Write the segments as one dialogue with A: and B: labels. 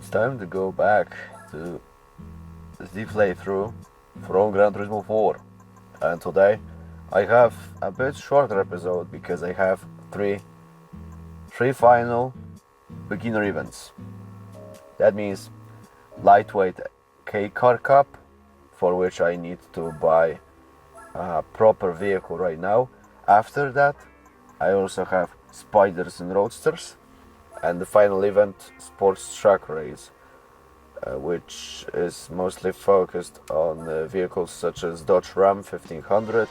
A: It's time to go back to the playthrough from Gran Turismo 4. And today I have a bit shorter episode because I have three final beginner events. That means lightweight Kei-Car Cup, for which I need to buy a proper vehicle right now. After that I also have Spiders and Roadsters, and the final event, Sports Truck Race, which is mostly focused on vehicles such as Dodge Ram 1500,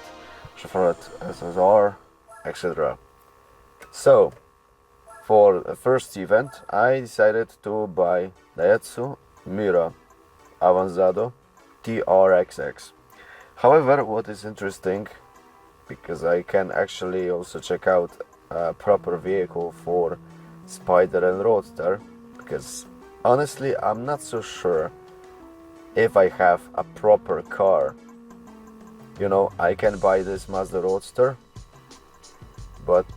A: Chevrolet SSR, etc. So, for the first event, I decided to buy Daihatsu Mira Avanzado TRXX. However, what is interesting, because I can actually also check out a proper vehicle for Spider and Roadster, because honestly I'm not so sure if I have a proper car. You know, I can buy this Mazda Roadster, but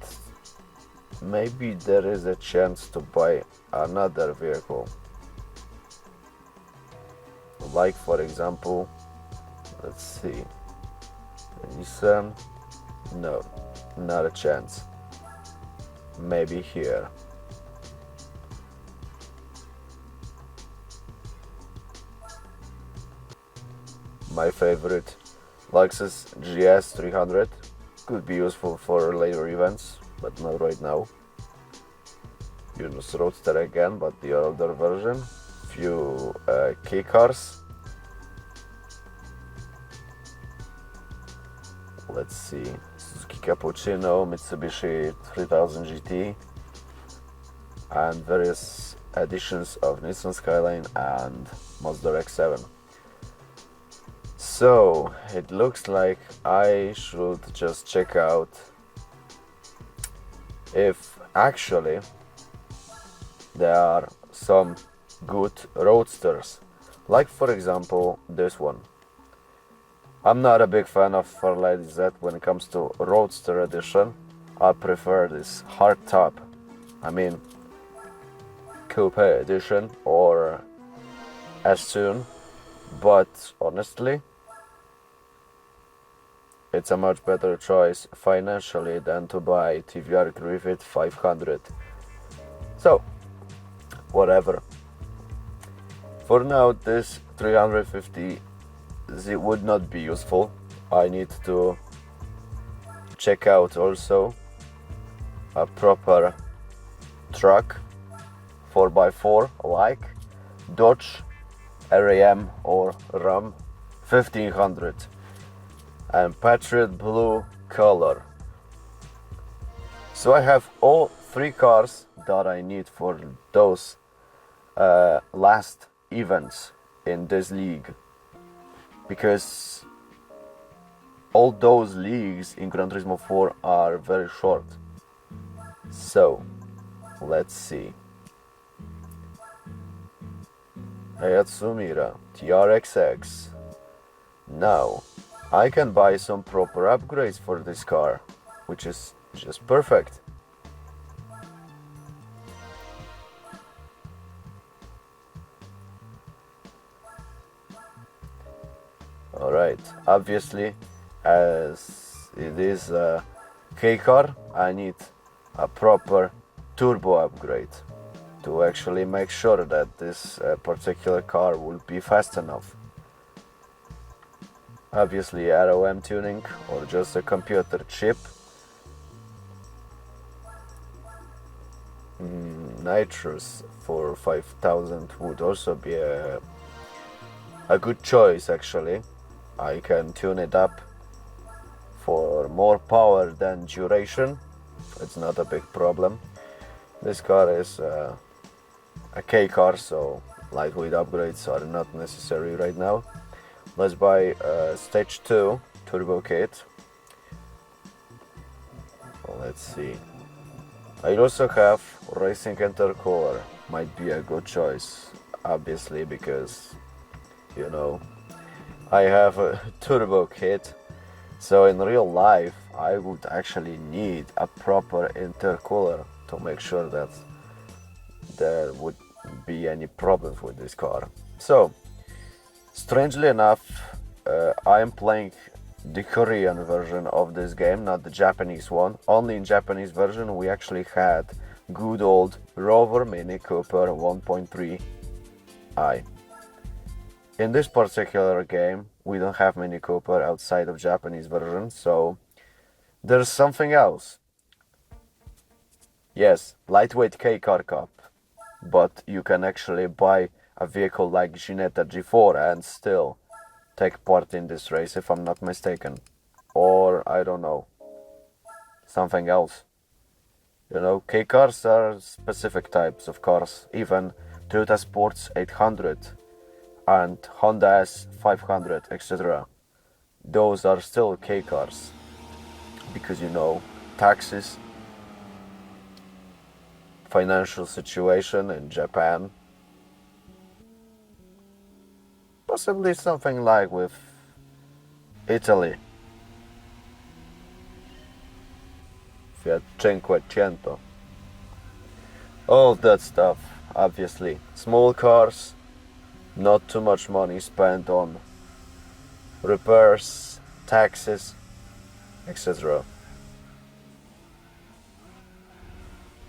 A: maybe there is a chance to buy another vehicle, like for example, let's see, Nissan. No, not a chance. Maybe here. My favorite Lexus GS 300 could be useful for later events, but not right now. Use Roadster again, but the older version. Few Kei-Cars. Let's see, Suzuki Cappuccino, Mitsubishi 3000 GT, and various editions of Nissan Skyline and Mazda X7. So it looks like I should just check out if actually there are some good roadsters, like for example this one. I'm not a big fan of Fairlight Z when it comes to Roadster edition. I prefer this hardtop, coupe edition, or S-Tune, but honestly it's a much better choice financially than to buy TVR Griffith 500. So, whatever. For now, this 350 would not be useful. I need to check out also a proper truck 4x4 like Dodge RAM or Ram 1500 and Patriot blue color. So I have all three cars that I need for those last events in this league, because all those leagues in Gran Turismo 4 are very short. So let's see. Daihatsu Mira TRXX. Now I can buy some proper upgrades for this car, which is just perfect. Alright, obviously, as it is a Kei-Car, I need a proper turbo upgrade to actually make sure that this particular car will be fast enough. Obviously ROM tuning or just a computer chip. Nitrous for 5000 would also be a good choice actually. I can tune it up for more power than duration. It's not a big problem. This car is a Kei-Car, so lightweight upgrades are not necessary right now. Let's buy Stage 2 Turbo Kit. Let's see. I also have Racing Intercooler. Might be a good choice, obviously, because, you know, I have a Turbo Kit. So in real life, I would actually need a proper intercooler to make sure that there would be any problems with this car. So, strangely enough, I am playing the Korean version of this game, not the Japanese one. Only in Japanese version we actually had good old Rover Mini Cooper 1.3i. In this particular game, we don't have Mini Cooper outside of Japanese version, so there's something else. Yes, lightweight Kei-Car Cup, but you can actually buy a vehicle like Ginetta G4 and still take part in this race, if I'm not mistaken. Or, I don't know, something else. You know, Kei-Cars are specific types of cars, even Toyota Sports 800 and Honda S500, etc. Those are still Kei-Cars, because you know, taxes, financial situation in Japan, possibly something like with Italy, Fiat 500, all that stuff. Obviously, small cars, not too much money spent on repairs, taxes, etc.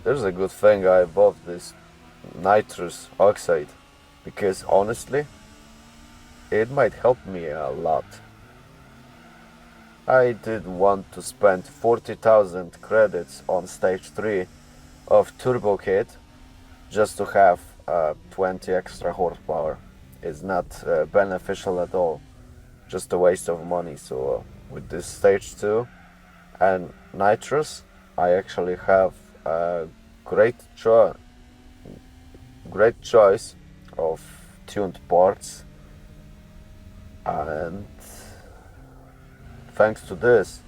A: There's a good thing I bought this nitrous oxide, because honestly, it might help me a lot. I did want to spend 40,000 credits on stage 3 of Turbo Kit just to have 20 extra horsepower. It's not beneficial at all, just a waste of money. So with this stage 2 and nitrous, I actually have a great choice of tuned parts, and thanks to this,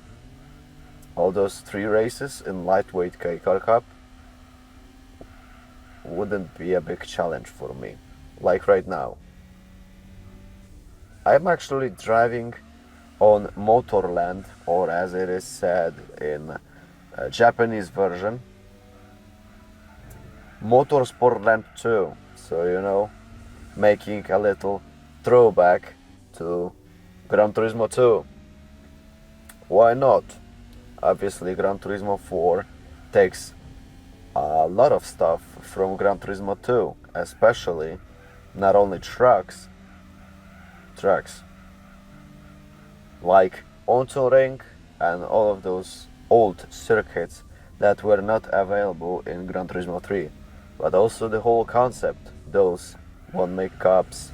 A: all those 3 races in lightweight Kei-Car Cup wouldn't be a big challenge for me, like right now. I'm actually driving on Motorland, or as it is said in Japanese version, Motorsportland 2. So you know, making a little throwback to Gran Turismo 2. Why not? Obviously, Gran Turismo 4 takes a lot of stuff from Gran Turismo 2, especially not only tracks, like Auto Ring and all of those old circuits that were not available in Gran Turismo 3, but also the whole concept, those one-make cups,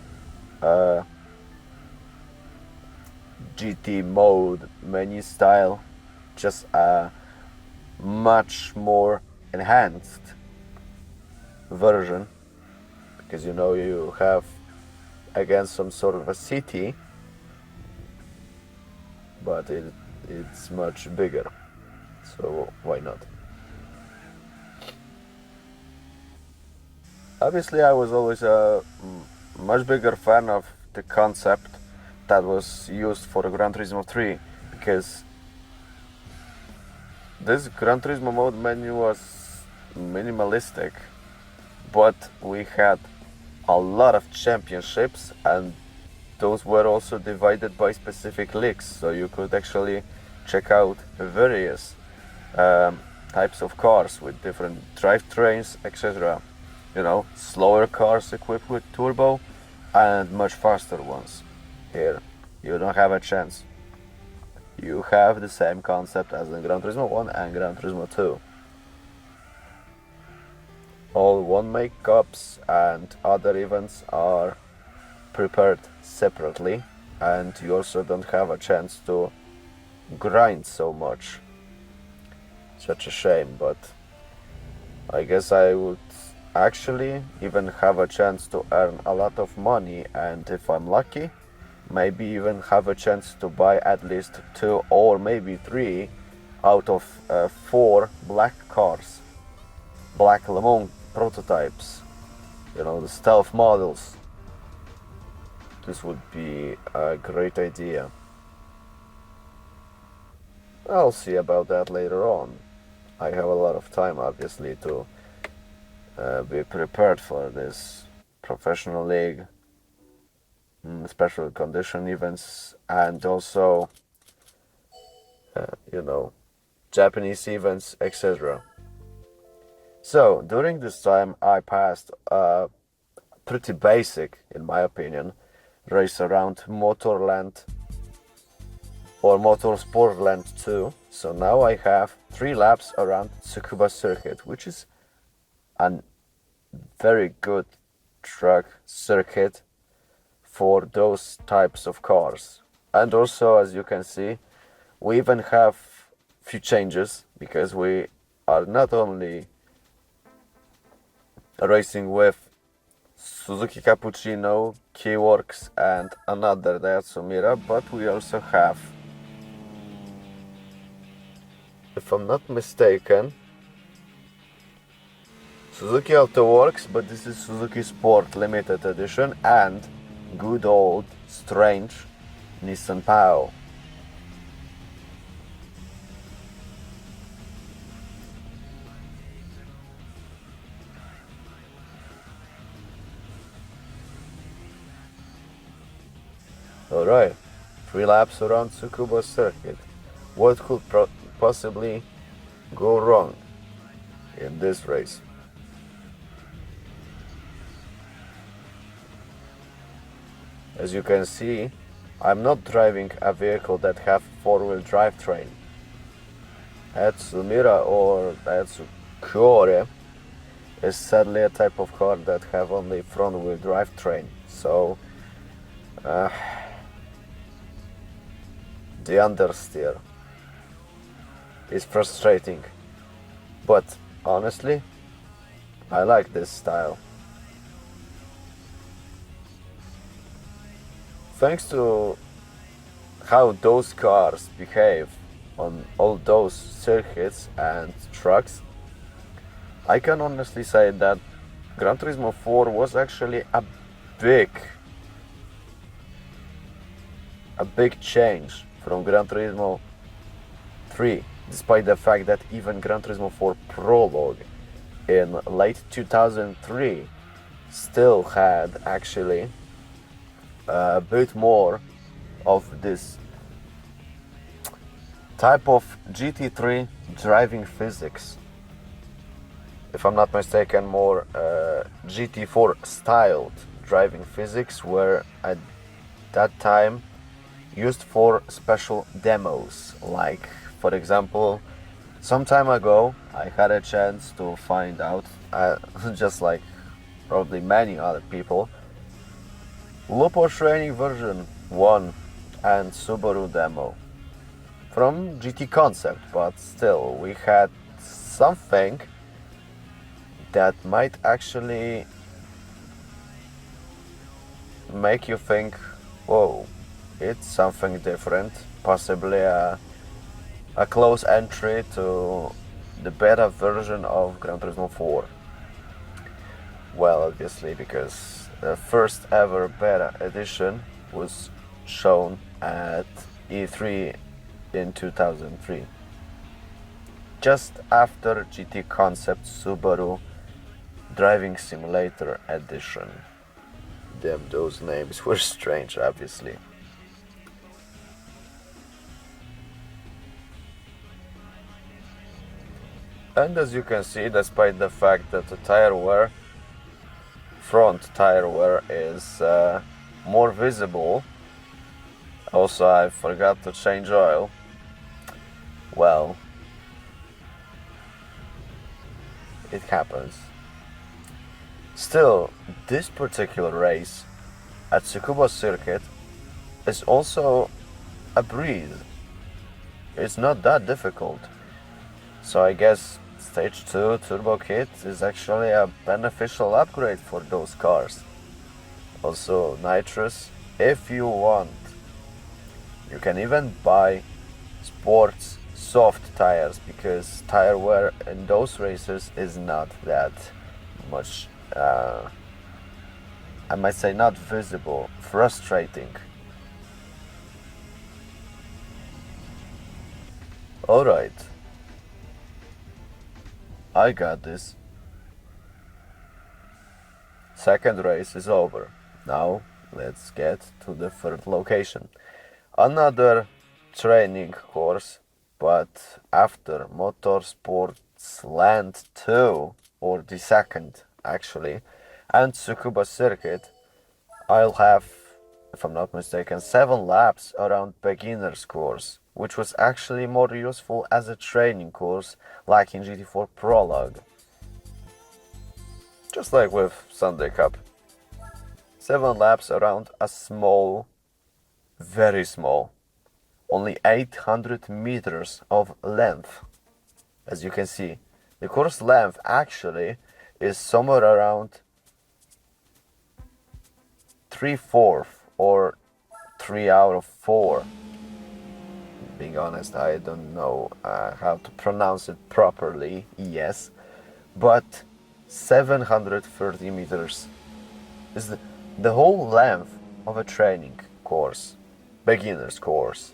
A: GT mode, menu style, just a much more enhanced version, because you know you have again some sort of a city, but it's much bigger, so why not? Obviously, I was always a much bigger fan of the concept that was used for Gran Turismo 3, because this Gran Turismo mode menu was minimalistic, but we had a lot of championships, and those were also divided by specific leagues, so you could actually check out various types of cars with different drivetrains, etc. You know, slower cars equipped with turbo and much faster ones. Here, you don't have a chance. You have the same concept as in Gran Turismo 1 and Gran Turismo 2. All one-make cups and other events are prepared separately, and you also don't have a chance to grind so much. Such a shame, but I guess I would actually even have a chance to earn a lot of money, and if I'm lucky, maybe even have a chance to buy at least 2 or maybe 3 out of 4 black cars, black Le Mans prototypes, you know, the stealth models. This would be a great idea. I'll see about that later on. I have a lot of time, obviously, to be prepared for this professional league, special condition events, and also, you know, Japanese events, etc. So during this time, I passed a pretty basic, in my opinion, race around Motorland or Motorsportland 2. So now I have 3 laps around Tsukuba circuit, which is a very good track circuit for those types of cars. And also, as you can see, we even have few changes, because we are not only racing with Suzuki Cappuccino, Kei-Works and another Daihatsu Mira, but we also have, if I'm not mistaken, Suzuki AutoWorks, but this is Suzuki Sport Limited Edition, and good old strange Nissan PAO. Alright, 3 laps around Tsukuba circuit. What could possibly go wrong in this race? As you can see, I'm not driving a vehicle that have 4-wheel drivetrain. Daihatsu Mira or Daihatsu Kore is sadly a type of car that have only front-wheel drivetrain. So the understeer is frustrating, but honestly, I like this style. Thanks to how those cars behave on all those circuits and tracks, I can honestly say that Gran Turismo 4 was actually a big change from Gran Turismo 3, despite the fact that even Gran Turismo 4 Prologue in late 2003 still had actually a bit more of this type of GT3 driving physics. If I'm not mistaken, more GT4 styled driving physics were at that time used for special demos. Like, for example, some time ago I had a chance to find out, just like probably many other people, Lupo Training version 1 and Subaru demo from GT Concept, but still we had something that might actually make you think, whoa, it's something different, possibly a close entry to the beta version of Gran Turismo 4. Well, obviously, because the first ever beta edition was shown at E3 in 2003, just after GT Concept Subaru Driving Simulator Edition. Damn, those names were strange, obviously. And as you can see, despite the fact that the tire wear, front tire wear is more visible, also I forgot to change oil. Well, it happens. Still, this particular race at Tsukuba circuit is also a breeze. It's not that difficult. So I guess Stage 2 Turbo Kit is actually a beneficial upgrade for those cars. Also nitrous, if you want. You can even buy sports soft tires, because tire wear in those races is not that much, I might say, not visible, frustrating. Alright, I got this. Second race is over. Now let's get to the third location. Another training course, but after Motorsports Land 2, or the second actually, and Tsukuba Circuit, I'll have, if I'm not mistaken, 7 laps around beginner's course, which was actually more useful as a training course like in GT4 Prologue. Just like with Sunday Cup. 7 laps around a small, very small, only 800 meters of length. As you can see, the course length actually is somewhere around 3/4 or 3 out of 4. Being honest, I don't know how to pronounce it properly, yes, but 730 meters is the whole length of a training course, beginner's course.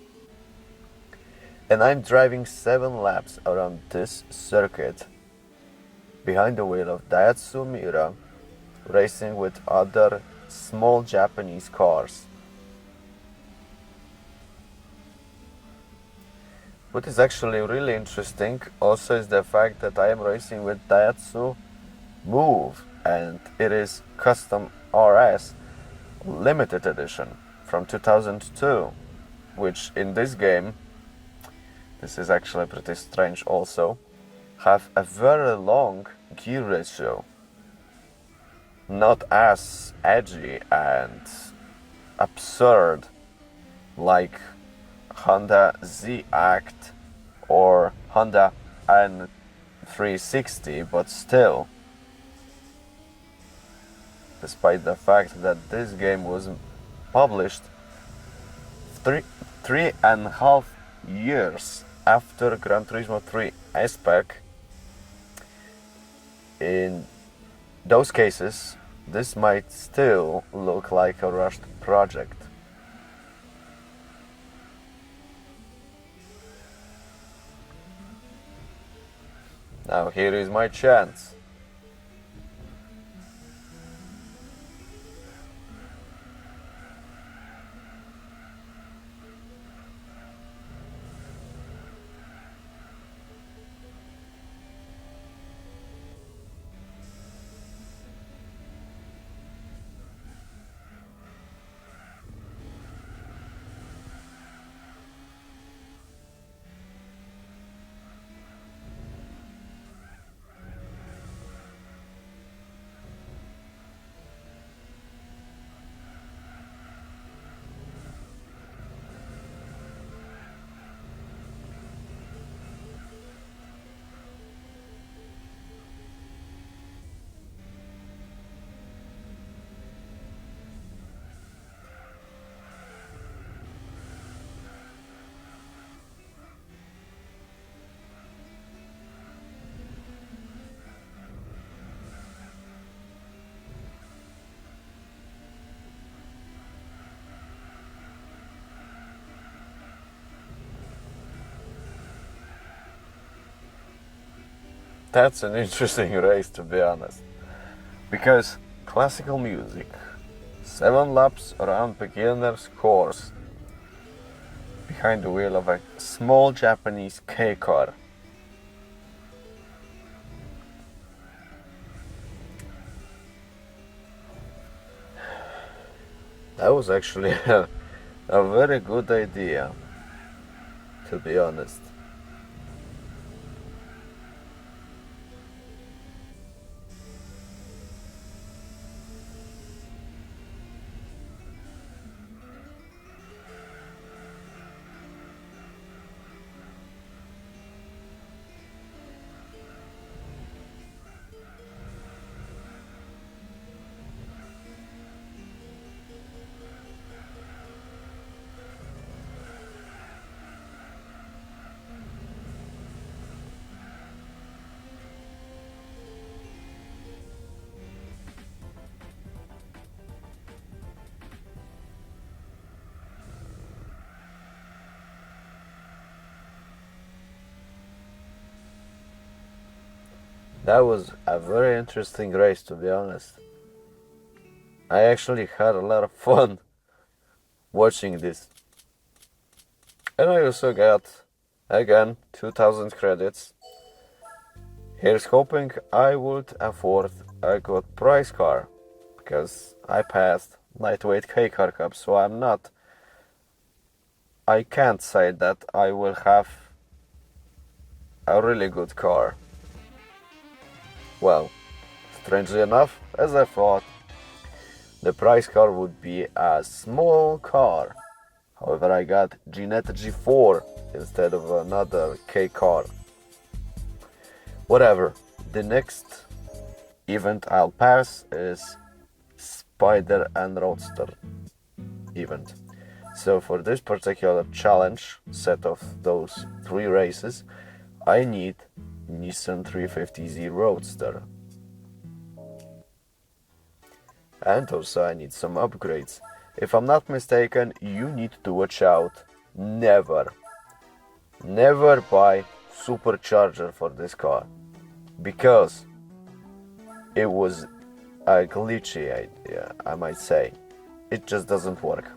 A: And I'm driving 7 laps around this circuit behind the wheel of Daihatsu Miura, racing with other small Japanese cars. What is actually really interesting also is the fact that I am racing with Daihatsu Move, and it is Custom RS Limited Edition from 2002, which in this game, this is actually pretty strange also, have a very long gear ratio. Not as edgy and absurd like Honda Z-Act or Honda N360, but still, despite the fact that this game was published 3.5 years after Gran Turismo 3 S-Spec, in those cases, this might still look like a rushed project. Now here is my chance. That's an interesting race, to be honest, because classical music, 7 laps around beginner's course, behind the wheel of a small Japanese Kei-Car. That was actually a very good idea, to be honest. That was a very interesting race, to be honest. I actually had a lot of fun watching this. And I also got, again, 2000 credits. Here's hoping I would afford a good price car, because I passed lightweight Kei-Car Cup, so I can't say that I will have a really good car. Well, strangely enough, as I thought, the price car would be a small car. However, I got Gnet G4 instead of another Kei-Car. Whatever, the next event I'll pass is Spider and Roadster event. So for this particular challenge set of those 3 races, I need Nissan 350Z Roadster. And also I need some upgrades. If I'm not mistaken, you need to watch out. Never buy supercharger for this car, because it was a glitchy idea, I might say. It just doesn't work.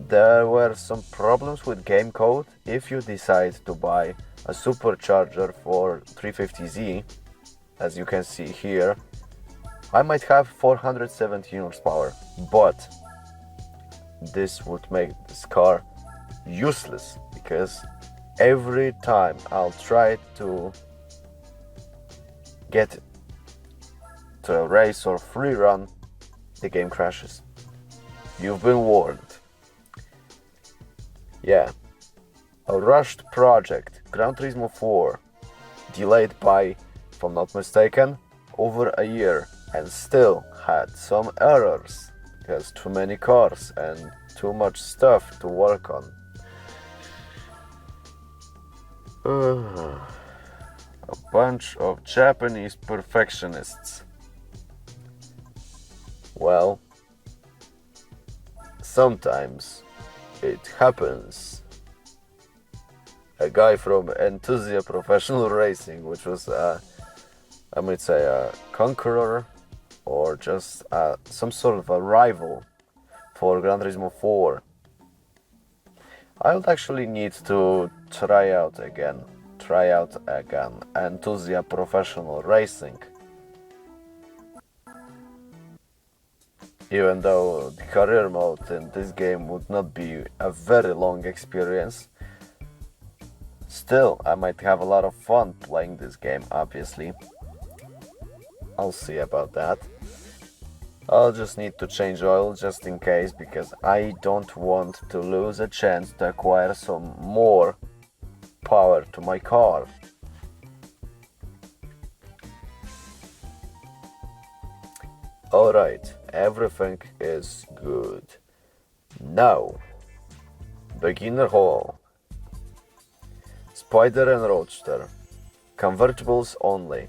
A: There were some problems with game code. If you decide to buy a supercharger for 350Z, as you can see here, I might have 417 horsepower, but this would make this car useless, because every time I'll try to get to a race or free run, the game crashes. You've been warned. Yeah, a rushed project, Gran Turismo 4, delayed by, if I'm not mistaken, over a year, and still had some errors, because too many cars and too much stuff to work on. A bunch of Japanese perfectionists. Well, sometimes it happens. A guy from Enthusiast Professional Racing, which was I might say a conqueror, or just some sort of a rival for Gran Turismo 4. I would actually need to try out again Enthusiast Professional Racing. Even though the career mode in this game would not be a very long experience, still I might have a lot of fun playing this game, obviously. I'll see about that. I'll just need to change oil just in case, because I don't want to lose a chance to acquire some more power to my car. Alright, everything is good. Now, beginner hall. Spider and Roadster. Convertibles only.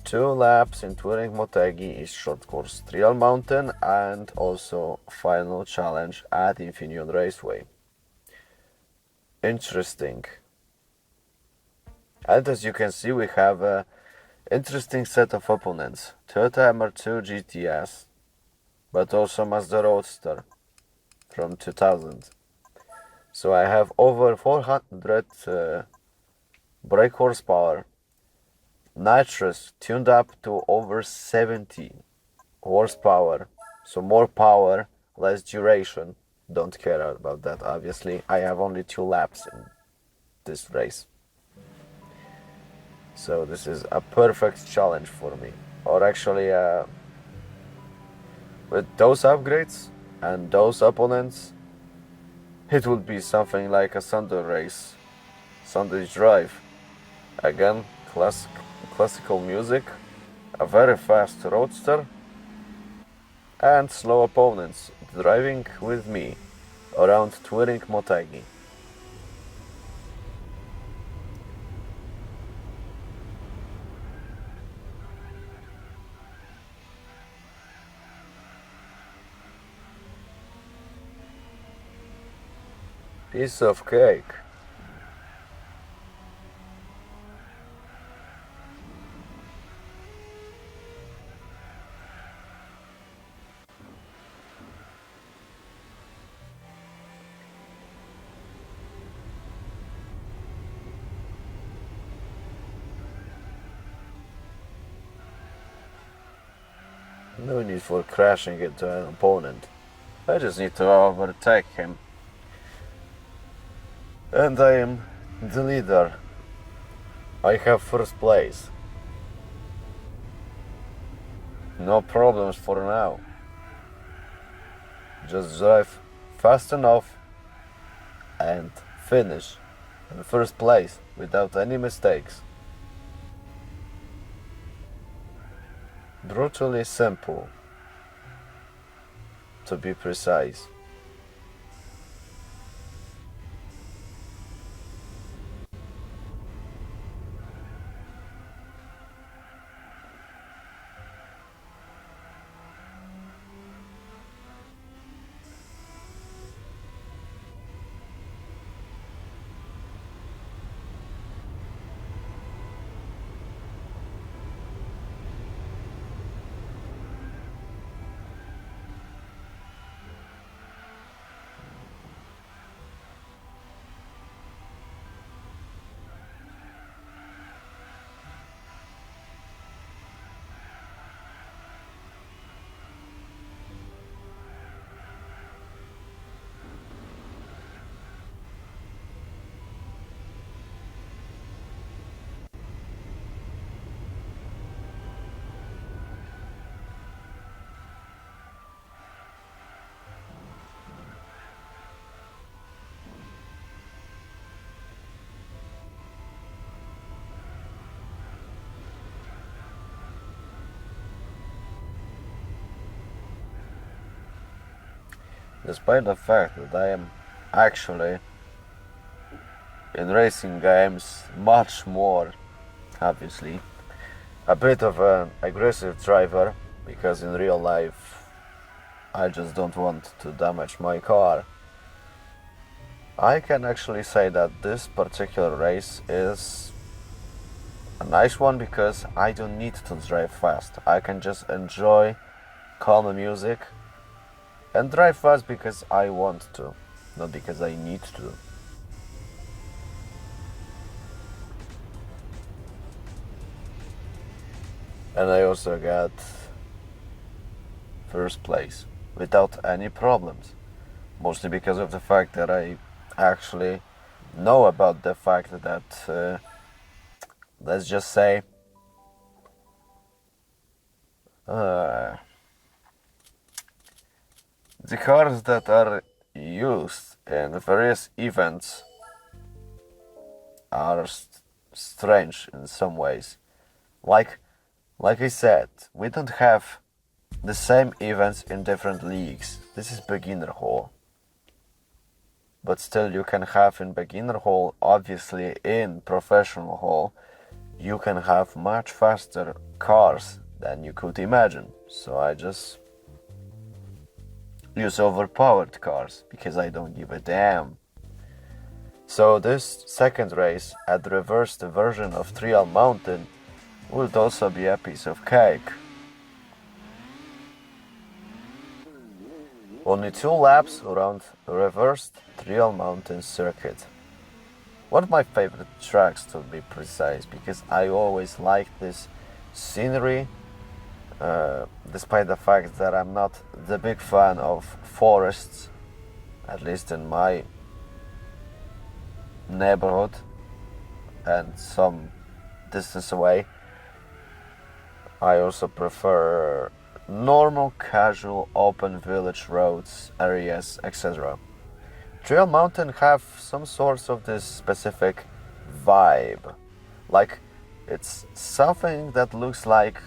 A: 2 laps in Touring Motegi is short course Trial Mountain, and also final challenge at Infineon Raceway. Interesting. And as you can see, we have a interesting set of opponents. Toyota MR2 GTS, but also Mazda Roadster from 2000. So I have over 400 brake horsepower. Nitrous tuned up to over 70 horsepower. So more power, less duration. Don't care about that, obviously. I have only 2 laps in this race. So this is a perfect challenge for me. Or actually, with those upgrades and those opponents, it would be something like a Sunday race, Sunday drive. Again, classical music, a very fast roadster, and slow opponents driving with me around Touring Motegi. Piece of cake. No need for crashing into an opponent. I just need to overtake him. And I am the leader. I have first place. No problems for now. Just drive fast enough and finish in first place without any mistakes. Brutally simple, to be precise. Despite the fact that I am actually in racing games much more, obviously, a bit of an aggressive driver, because in real life I just don't want to damage my car, I can actually say that this particular race is a nice one because I don't need to drive fast. I can just enjoy calm music and drive fast because I want to, not because I need to. And I also got first place without any problems, mostly because of the fact that I actually know about the fact that let's just say the cars that are used in various events are strange in some ways. Like I said, we don't have the same events in different leagues. This is beginner hall. But still you can have in beginner hall, obviously in professional hall, you can have much faster cars than you could imagine. So I just use overpowered cars because I don't give a damn. So this second race at the reversed version of Trial Mountain would also be a piece of cake. Only 2 laps around the reversed Trial Mountain circuit. One of my favorite tracks, to be precise, because I always liked this scenery, despite the fact that I'm not the big fan of forests, at least in my neighborhood and some distance away. I also prefer normal, casual, open village roads, areas, etc. Trail Mountain have some sorts of this specific vibe. Like, it's something that looks like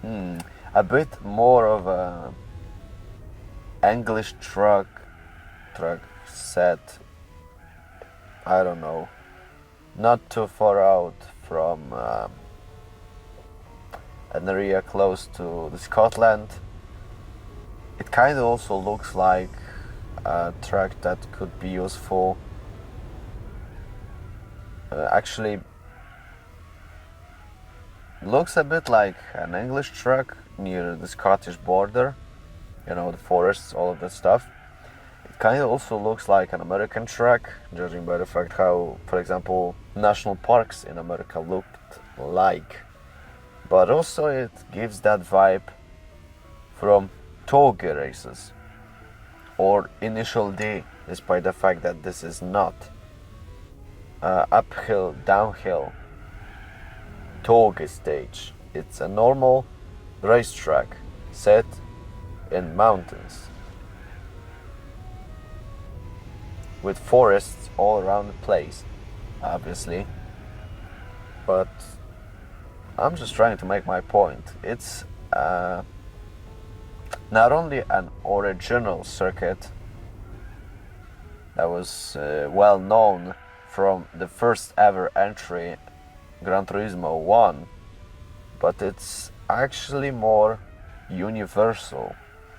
A: a bit more of a English truck set. I don't know, not too far out from an area close to the Scotland. It kind of also looks like a truck that could be useful. Actually, looks a bit like an English truck near the Scottish border. You know, the forests, all of that stuff. It kind of also looks like an American truck, judging by the fact how, for example, national parks in America looked like. But also it gives that vibe from Toge races or Initial D, despite the fact that this is not uphill, downhill Toge stage. It's a normal racetrack set in mountains with forests all around the place, obviously. But I'm just trying to make my point. It's not only an original circuit that was well known from the first ever entry, Gran Turismo 1, but it's actually more universal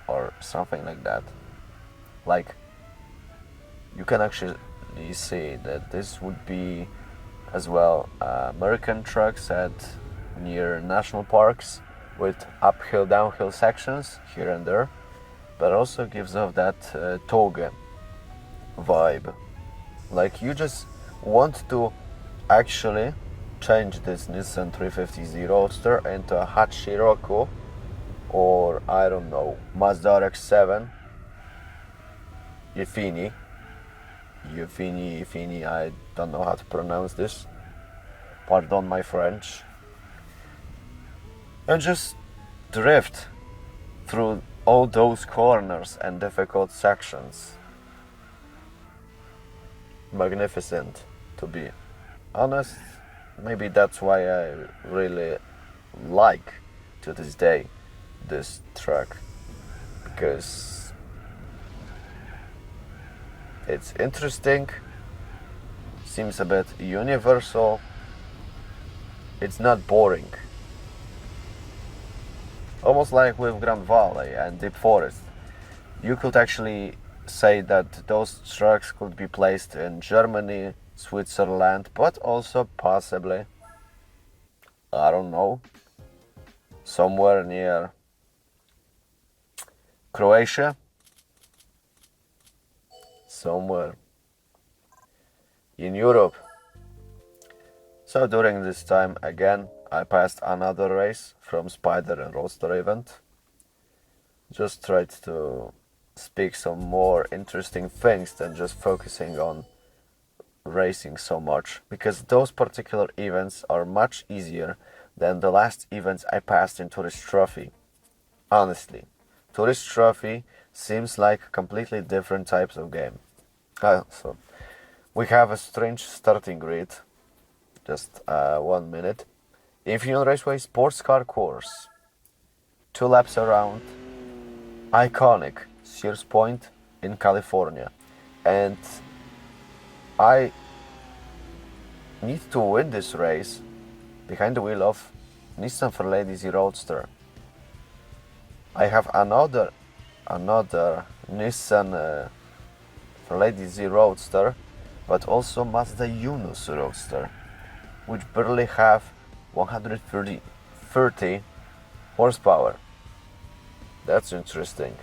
A: or something like that. Like, you can actually see that this would be as well American tracks at near national parks with uphill downhill sections here and there, but also gives off that Toge vibe. Like, you just want to actually change this Nissan 350Z Roadster into a Hachiroku or, I don't know, Mazda RX-7 Yefini, I don't know how to pronounce this, pardon my French, and just drift through all those corners and difficult sections. Magnificent, to be honest. Maybe that's why I really like to this day this track, because it's interesting, seems a bit universal, it's not boring. Almost like with Grand Valley and Deep Forest. You could actually say that those tracks could be placed in Germany, Switzerland, but also possibly, I don't know, somewhere near Croatia, somewhere in Europe. So during this time again I passed another race from Spider and Roadster event. Just tried to speak some more interesting things than just focusing on racing so much, because those particular events are much easier than the last events I passed in Tourist Trophy. Honestly, Tourist Trophy seems like completely different types of game. So we have a strange starting grid. Just 1 minute. Infinite Raceway Sports Car Course. 2 laps around. Iconic Sears Point in California. And I need to win this race behind the wheel of Nissan for Lady Z Roadster. I have another Nissan for Lady Z Roadster, but also Mazda Yunus Roadster, which barely have 130 horsepower. That's interesting.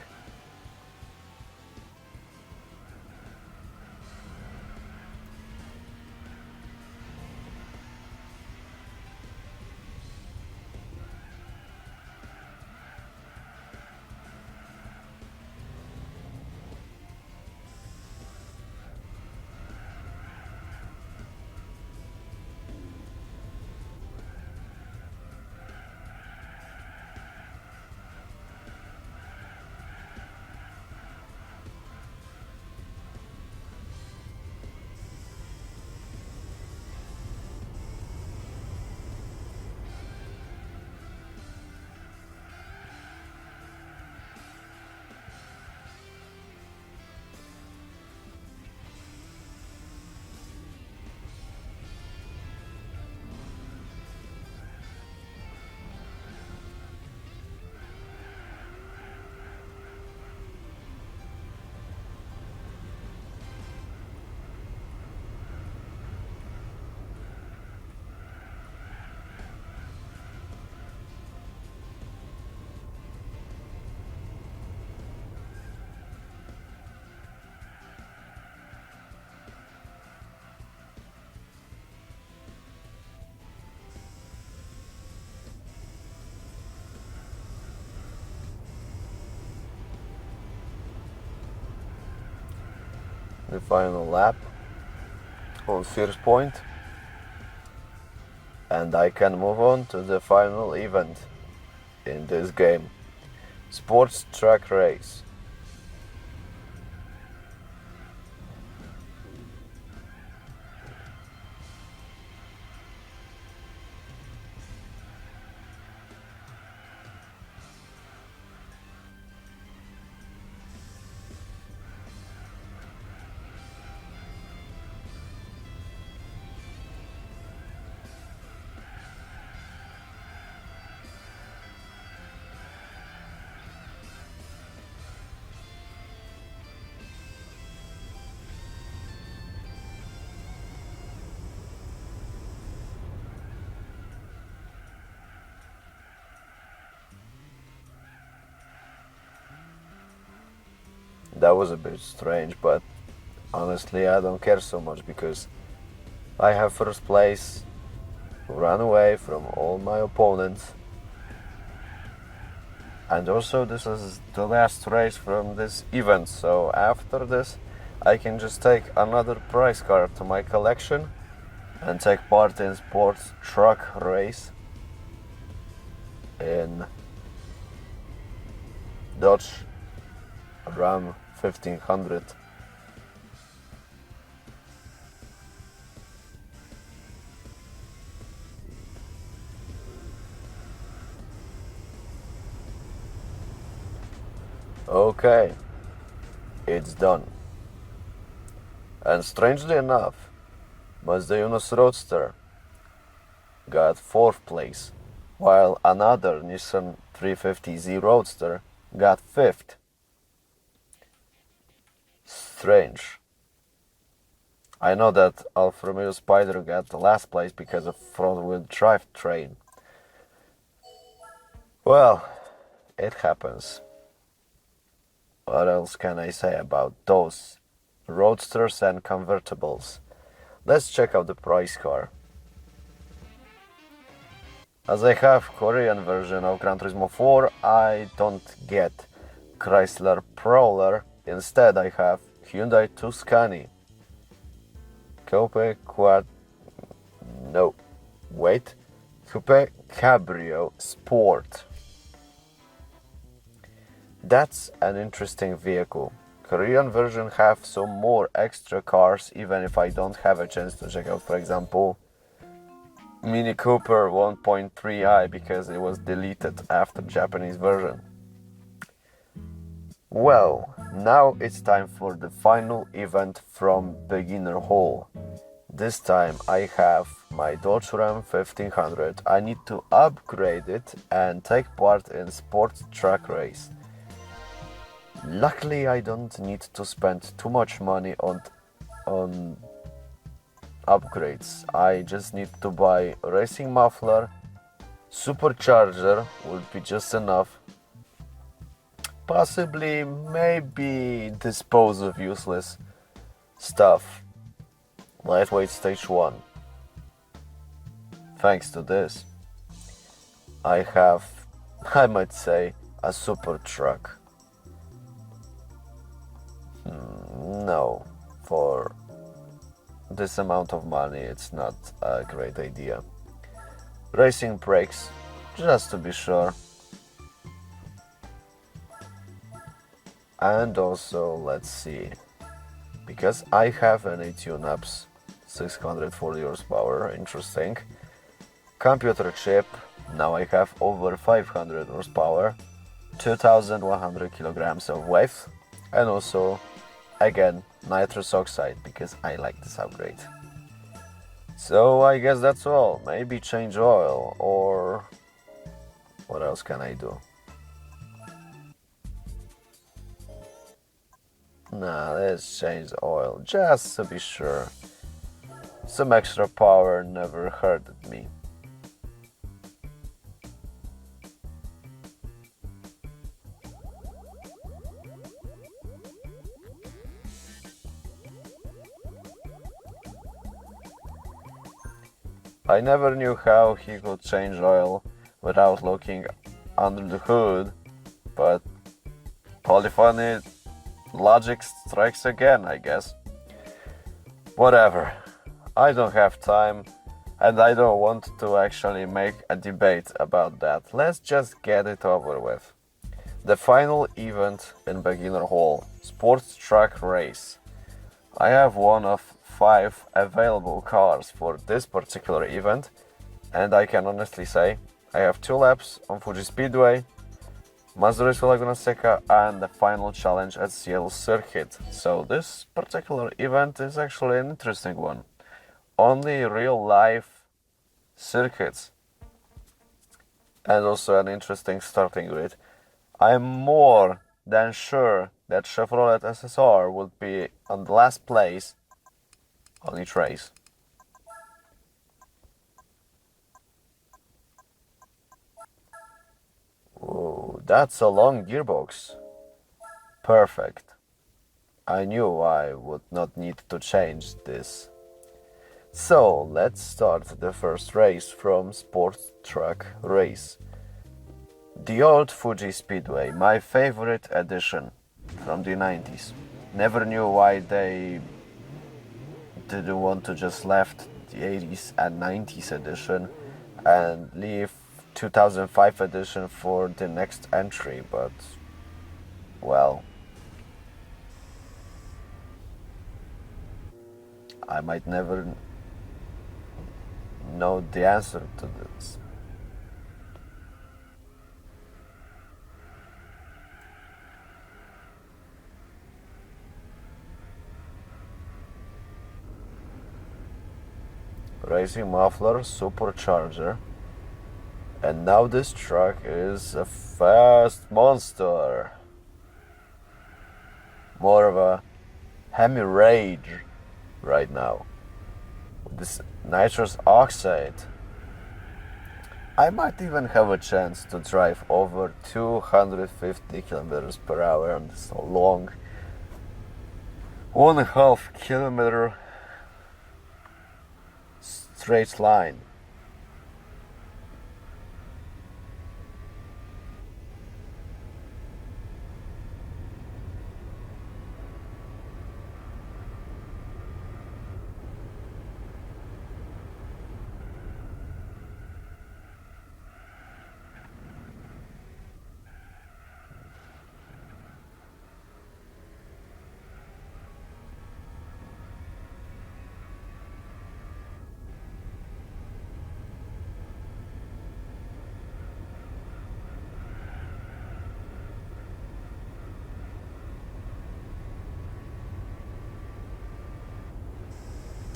A: the final lap on first point, and I can move on to the final event in this game, sports track race. That was a bit strange, but honestly I don't care so much because I have first place, run away from all my opponents, and also this is the last race from this event, so after this I can just take another prize card to my collection and take part in sports truck race in Dodge Ram 1500. Okay, it's done. And strangely enough, Mazda Yunus Roadster got 4th place, while another Nissan 350Z Roadster got 5th. Strange. I know that Alfa Romeo Spider got the last place because of front-wheel drive train. Well, it happens. What else can I say about those Roadsters and convertibles? Let's check out the price car. As I have Korean version of Gran Turismo 4, I don't get Chrysler Prowler. Instead, I have Hyundai Tuscany, Coupe Cabrio Sport. That's an interesting vehicle. Korean version have some more extra cars, even if I don't have a chance to check out, for example, Mini Cooper 1.3i because it was deleted after Japanese version. Well, now it's time for the final event from Beginner Hall. This time I have my Dodge Ram 1500. I need to upgrade it and take part in sports truck race. Luckily I don't need to spend too much money on upgrades. I just need to buy racing muffler, supercharger would be just enough. Possibly, maybe dispose of useless stuff. Lightweight stage 1. Thanks to this, I have, I might say, a super truck. No, for this amount of money it's not a great idea. Racing brakes, just to be sure. And also, let's see, because I have an tune-ups 640 horsepower, interesting. Computer chip, now I have over 500 horsepower, 2100 kilograms of weight, and also, again, nitrous oxide, because I like this upgrade. So I guess that's all. Maybe change oil, or what else can I do? Nah, let's change the oil, just to be sure. Some extra power never hurted me. I never knew how he could change oil without looking under the hood, but polyphony logic strikes again, I guess. Whatever. I don't have time and I don't want to actually make a debate about that. Let's just get it over with. The final event in Beginner Hall, Sports Truck Race. I have one of 5 available cars for this particular event, and I can honestly say I have 2 laps on Fuji Speedway, Mazurisco Laguna Seca, and the final challenge at Seattle Circuit. So this particular event is actually an interesting one. Only real life circuits, and also an interesting starting grid. I'm more than sure that Chevrolet SSR would be on the last place on each race. Ooh, that's a long gearbox. Perfect. I knew I would not need to change this. So let's start the first race from Sports Truck Race. The old Fuji Speedway, my favorite edition from the 90s. Never knew why they didn't want to just left the 80s and 90s edition and leave 2005 edition for the next entry, but well, I might never know the answer to this. Racing muffler, supercharger, and now this truck is a fast monster. More of a Hemi Rage right now. With this nitrous oxide, I might even have a chance to drive over 250 kilometers per hour on this long 1.5 kilometer straight line.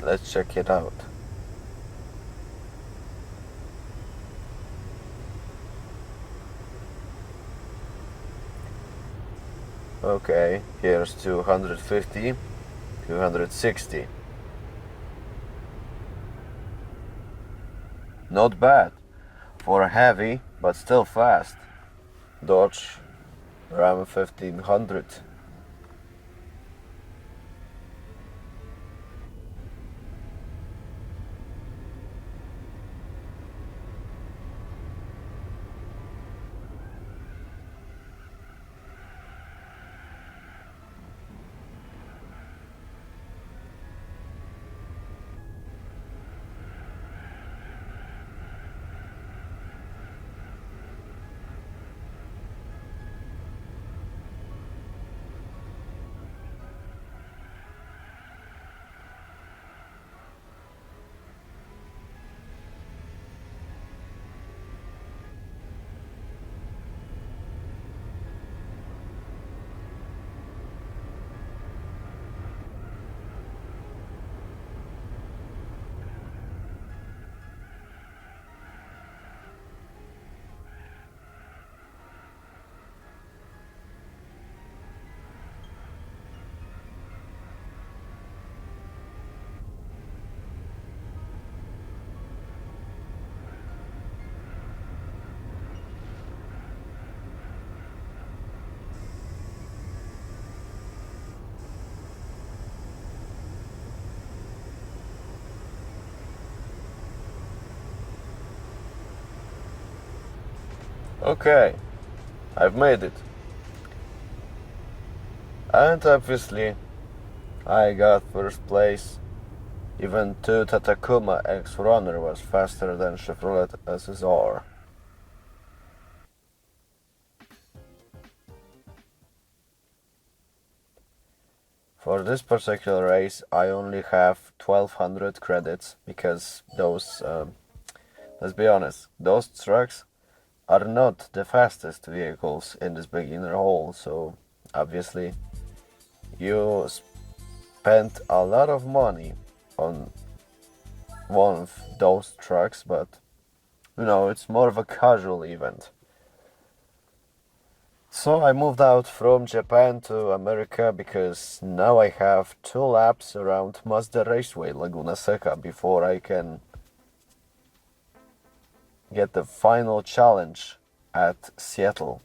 A: Let's check it out. Okay, here's 250, 260. Not bad for a heavy, but still fast Dodge Ram 1500. Okay, I've made it. And obviously, I got first place Even Toyota Tacoma X-Runner was faster than Chevrolet SSR. For this particular race, I only have 1200 credits because those, let's be honest, those trucks are not the fastest vehicles in this beginner hole, so obviously you spent a lot of money on one of those trucks, but you know, it's more of a casual event. So I moved out from Japan to America because now I have 2 laps around Mazda Raceway Laguna Seca before I can get the final challenge at Seattle.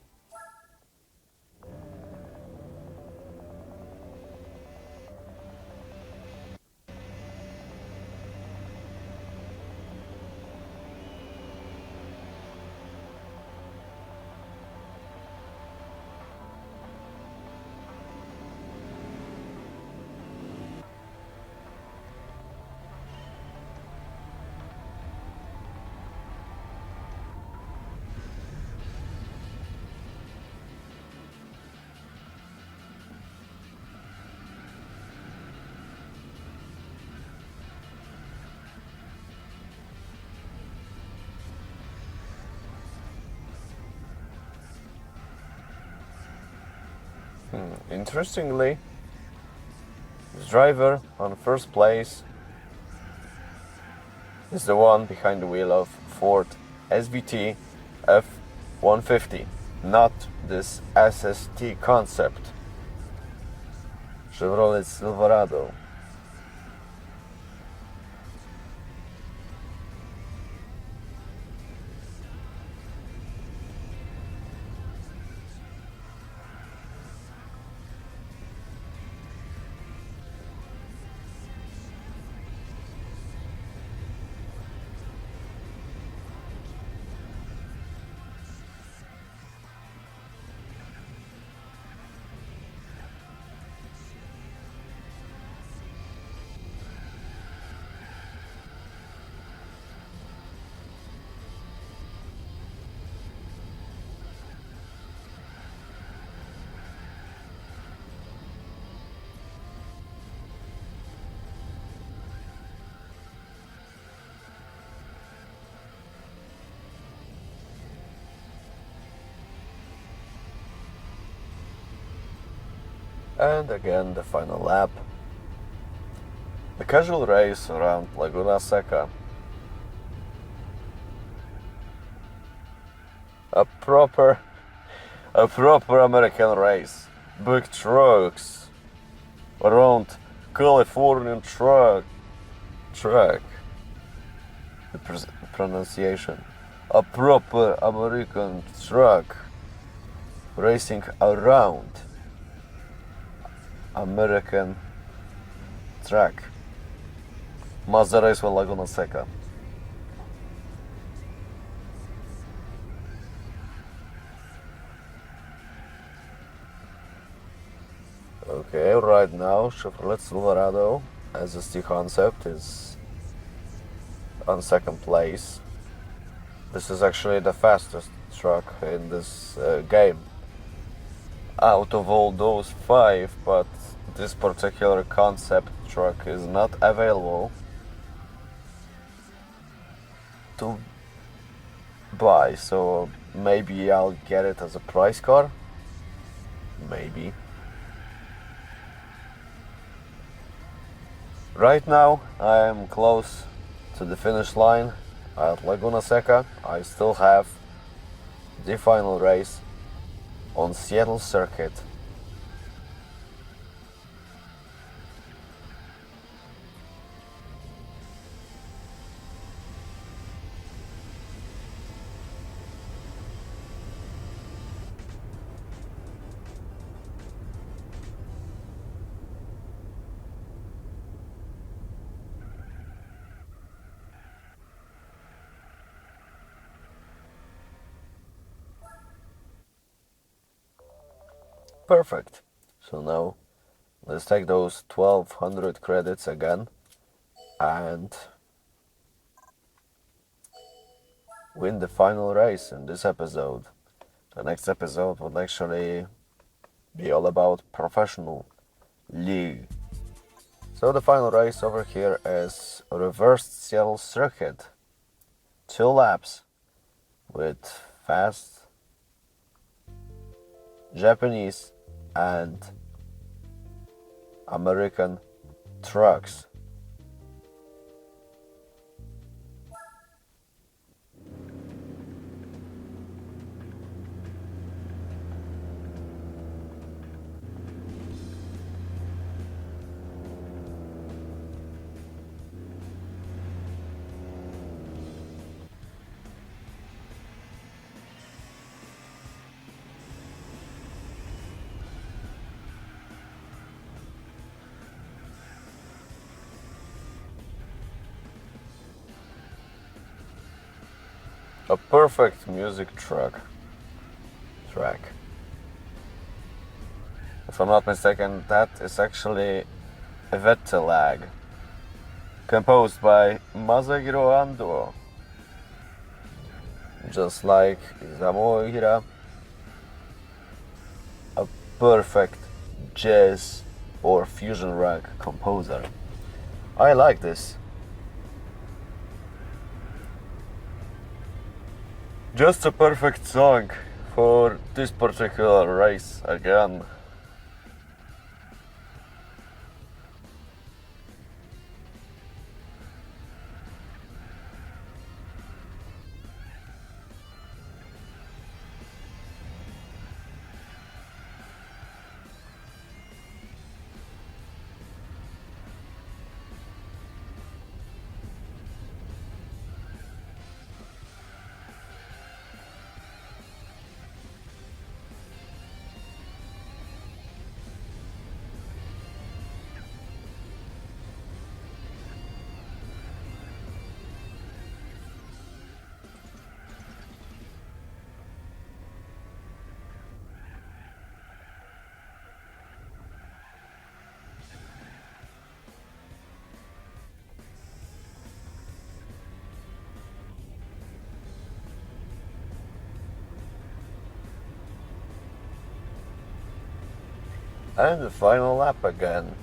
A: Interestingly, the driver on first place is the one behind the wheel of Ford SVT F-150, not this SST concept Chevrolet Silverado. And again the final lap. The casual race around Laguna Seca. A proper American race. Big trucks around Californian track. The pronunciation. A proper American truck racing around American track. Mazda Raceway Laguna Seca. Okay, right now Chevrolet Silverado SST concept is on second place. This is actually the fastest truck in this game out of all those 5, but this particular concept truck is not available to buy, so maybe I'll get it as a prize car. Maybe. Right now I am close to the finish line at Laguna Seca. I still have the final race on Seattle circuit. Perfect. So now let's take those 1200 credits again and win the final race in this episode. The next episode would actually be all about professional league. So the final race over here is reversed Seattle circuit. 2 laps with fast Japanese and American trucks. A perfect music track. If I'm not mistaken, that is actually a Vettelag, composed by Masahiro Ando, just like Zamohira, a perfect jazz or fusion rock composer. I like this. Just a perfect song for this particular race again. And the final lap again.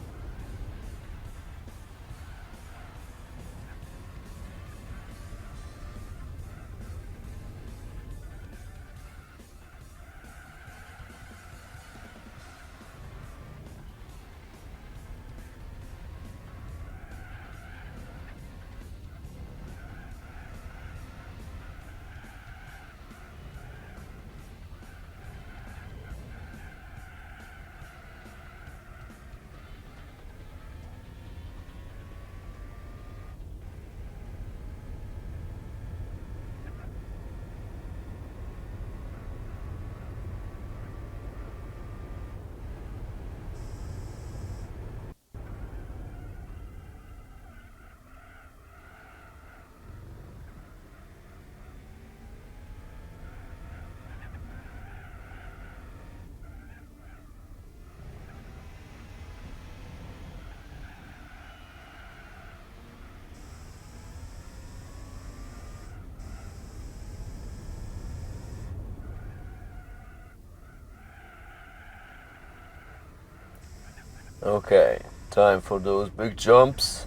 A: Okay, time for those big jumps.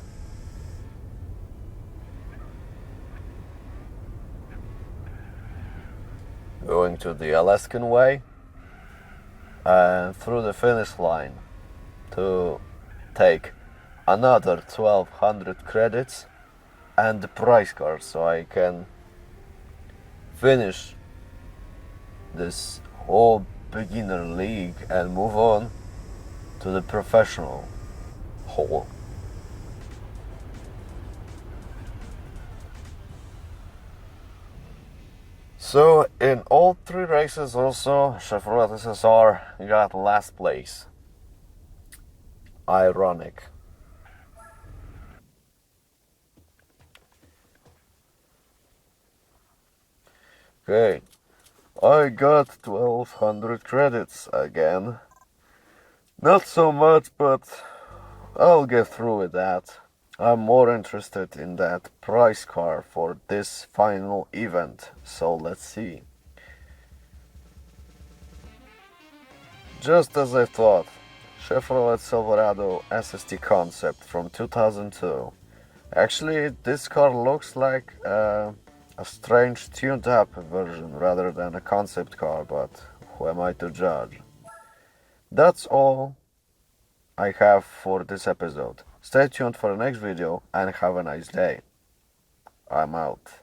A: Going to the Alaskan way and through the finish line to take another 1200 credits and the prize card so I can finish this whole beginner league and move on to the professional hole. So in all 3 races also Chevrolet SSR got last place. Ironic. Okay, I got 1200 credits again. Not so much, but I'll get through with that. I'm more interested in that prize car for this final event, so let's see. Just as I thought, Chevrolet Silverado SST concept from 2002. Actually, this car looks like a strange tuned up version rather than a concept car, but who am I to judge? That's all I have for this episode. Stay tuned for the next video and have a nice day. I'm out.